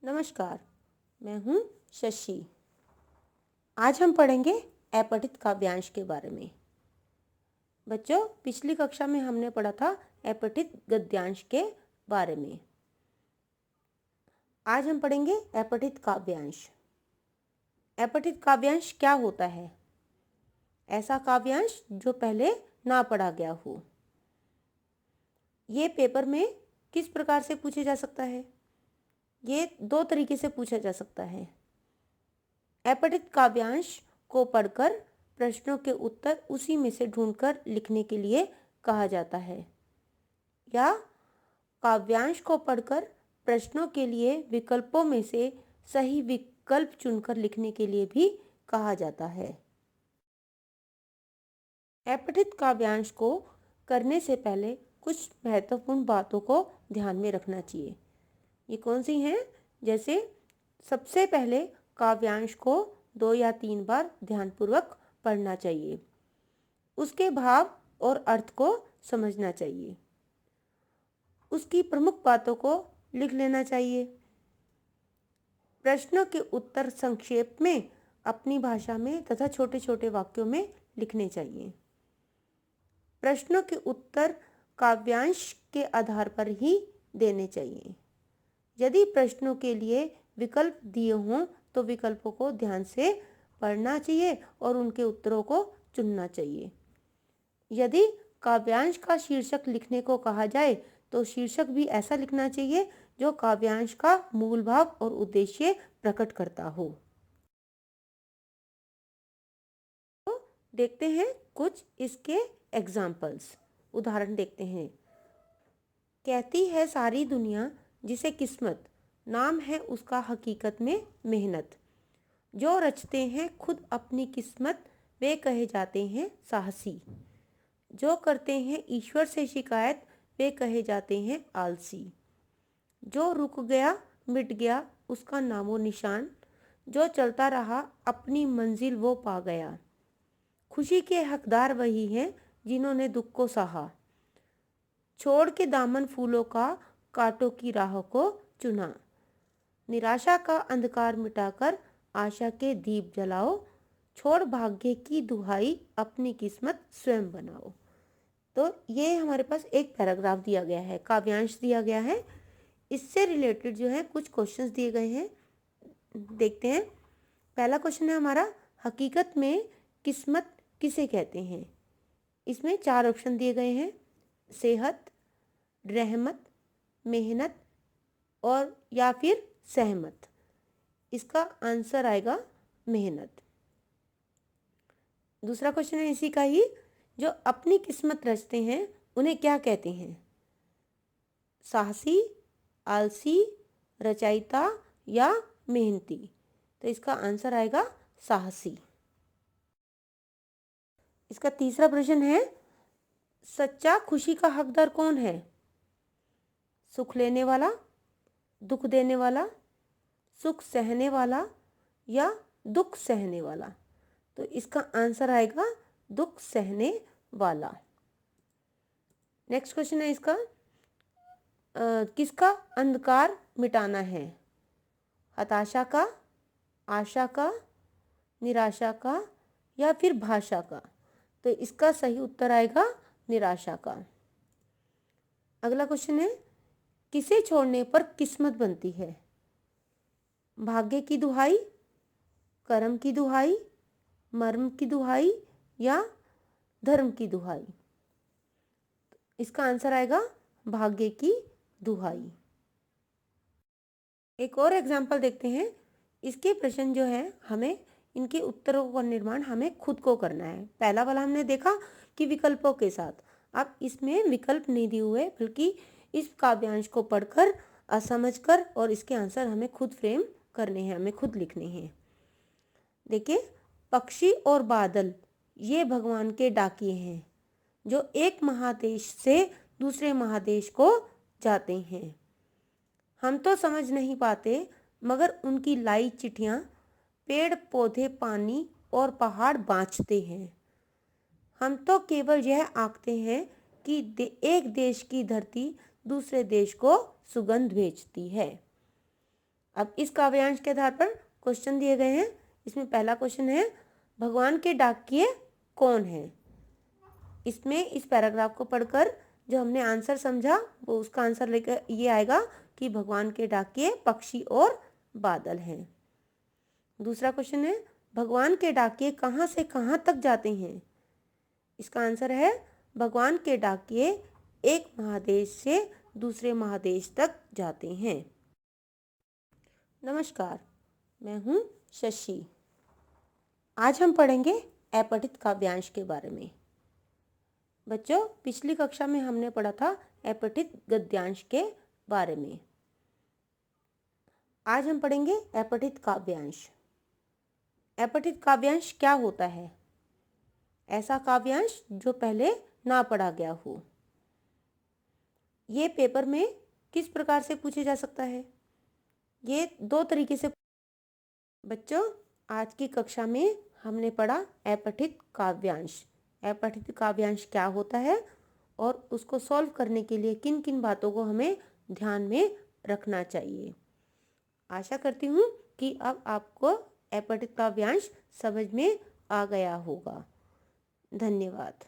नमस्कार, मैं हूँ शशि। आज हम पढ़ेंगे अपठित काव्यांश के बारे में। बच्चों, पिछली कक्षा में हमने पढ़ा था अपठित गद्यांश के बारे में। आज हम पढ़ेंगे अपठित काव्यांश। अपठित काव्यांश क्या होता है? ऐसा काव्यांश जो पहले ना पढ़ा गया हो। ये पेपर में किस प्रकार से पूछे जा सकता है? ये दो तरीके से पूछा जा सकता है। अपठित काव्यांश को पढ़कर प्रश्नों के उत्तर उसी में से ढूंढकर लिखने के लिए कहा जाता है, या काव्यांश को पढ़कर प्रश्नों के लिए विकल्पों में से सही विकल्प चुनकर लिखने के लिए भी कहा जाता है। अपठित काव्यांश को करने से पहले कुछ महत्वपूर्ण बातों को ध्यान में रखना चाहिए। ये कौन सी हैं? जैसे सबसे पहले काव्यांश को 2 या 3 बार ध्यानपूर्वक पढ़ना चाहिए। उसके भाव और अर्थ को समझना चाहिए। उसकी प्रमुख बातों को लिख लेना चाहिए। प्रश्नों के उत्तर संक्षेप में अपनी भाषा में तथा छोटे छोटे वाक्यों में लिखने चाहिए। प्रश्नों के उत्तर काव्यांश के आधार पर ही देने चाहिए। यदि प्रश्नों के लिए विकल्प दिए हों तो विकल्पों को ध्यान से पढ़ना चाहिए और उनके उत्तरों को चुनना चाहिए। यदि काव्यांश का शीर्षक लिखने को कहा जाए तो शीर्षक भी ऐसा लिखना चाहिए जो काव्यांश का मूल भाव और उद्देश्य प्रकट करता हो। तो देखते हैं कुछ इसके एग्जाम्पल्स, उदाहरण देखते हैं। कहती है सारी दुनिया जिसे किस्मत, नाम है उसका हकीकत में मेहनत। जो रचते हैं खुद अपनी किस्मत वे कहे जाते हैं साहसी। जो करते हैं ईश्वर से शिकायत वे कहे जाते हैं आलसी। जो रुक गया मिट गया उसका नामो निशान। जो चलता रहा अपनी मंजिल वो पा गया। खुशी के हकदार वही हैं जिन्होंने दुख को सहा। छोड़ के दामन फूलों का कांटों की राह को चुना। निराशा का अंधकार मिटाकर आशा के दीप जलाओ। छोड़ भाग्य की दुहाई अपनी किस्मत स्वयं बनाओ। तो ये हमारे पास एक पैराग्राफ दिया गया है, काव्यांश दिया गया है। इससे रिलेटेड जो है कुछ क्वेश्चंस दिए गए हैं, देखते हैं। पहला क्वेश्चन है हमारा, हकीकत में किस्मत किसे कहते हैं? इसमें 4 ऑप्शन दिए गए हैं, सेहत, रहमत, मेहनत और या फिर सहमत। इसका आंसर आएगा मेहनत। दूसरा क्वेश्चन है इसी का ही, जो अपनी किस्मत रचते हैं उन्हें क्या कहते हैं? साहसी, आलसी, रचयिता या मेहनती। तो इसका आंसर आएगा साहसी। इसका तीसरा प्रश्न है, सच्चा खुशी का हकदार कौन है? सुख लेने वाला, दुख देने वाला, सुख सहने वाला या दुख सहने वाला। तो इसका आंसर आएगा दुख सहने वाला। नेक्स्ट क्वेश्चन है इसका, किसका अंधकार मिटाना है? हताशा का, आशा का, निराशा का या फिर भाषा का। तो इसका सही उत्तर आएगा निराशा का। अगला क्वेश्चन है, किसे छोड़ने पर किस्मत बनती है? भाग्य की दुहाई, कर्म की दुहाई, मर्म की दुहाई या धर्म की दुहाई। इसका आंसर आएगा भाग्य की दुहाई। एक और एग्जाम्पल देखते हैं। इसके प्रश्न जो है हमें इनके उत्तरों का निर्माण हमें खुद को करना है। पहला वाला हमने देखा कि विकल्पों के साथ, अब इसमें विकल्प नहीं दिए हुए बल्कि इस काव्यांश को पढ़कर समझकर और इसके आंसर हमें खुद फ्रेम करने हैं, हमें खुद लिखने हैं। देखिए, पक्षी और बादल ये भगवान के डाकिए हैं जो एक महादेश से दूसरे महादेश को जाते हैं। हम तो समझ नहीं पाते मगर उनकी लाई चिट्ठियाँ पेड़ पौधे पानी और पहाड़ बाँचते हैं। हम तो केवल यह आंकते हैं कि एक देश की धरती दूसरे देश को सुगंध भेजती है। अब इस काव्यांश के आधार पर क्वेश्चन दिए गए हैं। इसमें पहला क्वेश्चन है, भगवान के डाकिये कौन है? इसमें इस पैराग्राफ को पढ़कर जो हमने आंसर समझा वो उसका आंसर लेकर ये आएगा कि भगवान के डाकिये पक्षी और बादल हैं। दूसरा क्वेश्चन है, भगवान के डाकिये कहाँ से कहाँ तक जाते हैं? इसका आंसर है, भगवान के डाकिये एक महादेश से दूसरे महादेश तक जाते हैं। नमस्कार, मैं हूँ शशि। आज हम पढ़ेंगे अपठित काव्यांश के बारे में। बच्चों, पिछली कक्षा में हमने पढ़ा था अपठित गद्यांश के बारे में। आज हम पढ़ेंगे अपठित काव्यांश। अपठित काव्यांश क्या होता है? ऐसा काव्यांश जो पहले ना पढ़ा गया हो। ये पेपर में किस प्रकार से पूछे जा सकता है? ये दो तरीके से। बच्चों, आज की कक्षा में हमने पढ़ा अपठित काव्यांश। अपठित काव्यांश क्या होता है और उसको सॉल्व करने के लिए किन किन बातों को हमें ध्यान में रखना चाहिए। आशा करती हूँ कि अब आपको अपठित काव्यांश समझ में आ गया होगा। धन्यवाद।